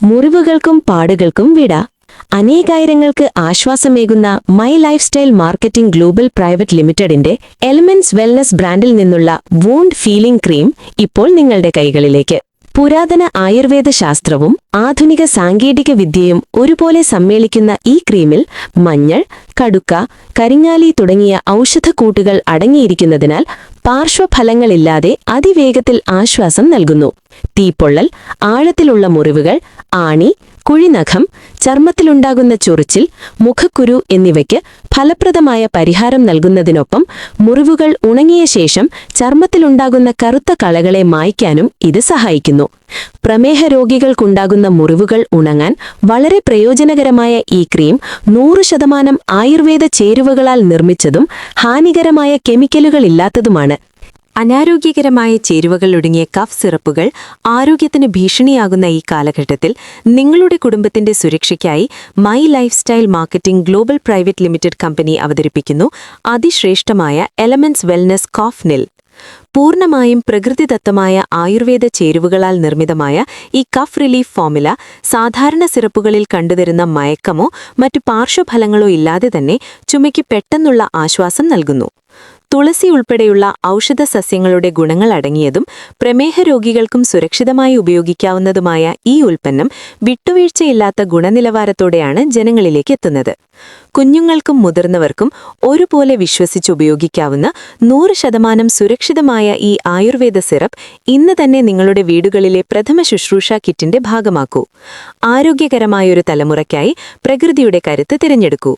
മുറിവുകൾക്കും പാടുകൾക്കും വിട. അനേകായിരങ്ങൾക്ക് ആശ്വാസമേകുന്ന my life style marketing global private ലിമിറ്റഡിന്റെ എലമെന്റ്സ് വെൽനസ് ബ്രാൻഡിൽ നിന്നുള്ള വൂണ്ട് ഫീലിംഗ് ക്രീം ഇപ്പോൾ നിങ്ങളുടെ കൈകളിലേക്ക്. പുരാതന ആയുർവേദ ശാസ്ത്രവും ആധുനിക സാങ്കേതിക വിദ്യയും ഒരുപോലെ സമ്മേളിക്കുന്ന ഈ ക്രീമിൽ മഞ്ഞൾ, കടുക്ക, കരിങ്ങാലി തുടങ്ങിയ ഔഷധക്കൂട്ടുകൾ അടങ്ങിയിരിക്കുന്നതിനാൽ പാർശ്വഫലങ്ങളില്ലാതെ അതിവേഗത്തിൽ ആശ്വാസം നൽകുന്നു. തീപ്പൊള്ളൽ, ആഴത്തിലുള്ള മുറിവുകൾ, ആണി, കുഴിനഖം, ചർമ്മത്തിലുണ്ടാകുന്ന ചൊറിച്ചിൽ, മുഖക്കുരു എന്നിവയ്ക്ക് ഫലപ്രദമായ പരിഹാരം നൽകുന്നതിനൊപ്പം മുറിവുകൾ ഉണങ്ങിയ ശേഷം ചർമ്മത്തിലുണ്ടാകുന്ന കറുത്ത കളകളെ മായ്ക്കാനും ഇത് സഹായിക്കുന്നു. പ്രമേഹ രോഗികൾക്കുണ്ടാകുന്ന മുറിവുകൾ ഉണങ്ങാൻ വളരെ പ്രയോജനകരമായ ഈ ക്രീം 100% ആയുർവേദ ചേരുവകളാൽ നിർമ്മിച്ചതും ഹാനികരമായ കെമിക്കലുകളില്ലാത്തതുമാണ്. അനാരോഗ്യകരമായ ചേരുവകളൊടുങ്ങിയ കഫ് സിറപ്പുകൾ ആരോഗ്യത്തിന് ഭീഷണിയാകുന്ന ഈ കാലഘട്ടത്തിൽ നിങ്ങളുടെ കുടുംബത്തിന്റെ സുരക്ഷയ്ക്കായി my life style marketing global private limited company അവതരിപ്പിക്കുന്നു അതിശ്രേഷ്ഠമായ എലമെന്റ്സ് വെൽനസ് കോഫ് നിൽ. പൂർണ്ണമായും പ്രകൃതിദത്തമായ ആയുർവേദ ചേരുവകളാൽ നിർമ്മിതമായ ഈ കഫ് റിലീഫ് ഫോർമുല സാധാരണ സിറപ്പുകളിൽ കണ്ടുവരുന്ന മയക്കമോ മറ്റു പാർശ്വഫലങ്ങളോ ഇല്ലാതെ തന്നെ ചുമയ്ക്ക് പെട്ടെന്നുള്ള ആശ്വാസം നൽകുന്നു. തുളസി ഉൾപ്പെടെയുള്ള ഔഷധ സസ്യങ്ങളുടെ ഗുണങ്ങൾ അടങ്ങിയതും പ്രമേഹ രോഗികൾക്കും സുരക്ഷിതമായി ഉപയോഗിക്കാവുന്നതുമായ ഈ ഉൽപ്പന്നം വിട്ടുവീഴ്ചയില്ലാത്ത ഗുണനിലവാരത്തോടെയാണ് ജനങ്ങളിലേക്ക് എത്തുന്നത്. കുഞ്ഞുങ്ങൾക്കും മുതിർന്നവർക്കും ഒരുപോലെ വിശ്വസിച്ചുപയോഗിക്കാവുന്ന 100% സുരക്ഷിതമായ ഈ ആയുർവേദ സിറപ്പ് ഇന്ന് തന്നെ നിങ്ങളുടെ വീടുകളിലെ പ്രഥമ ശുശ്രൂഷ കിറ്റിന്റെ ഭാഗമാക്കൂ. ആരോഗ്യകരമായൊരു തലമുറയ്ക്കായി പ്രകൃതിയുടെ കരുത്ത് തിരഞ്ഞെടുക്കൂ.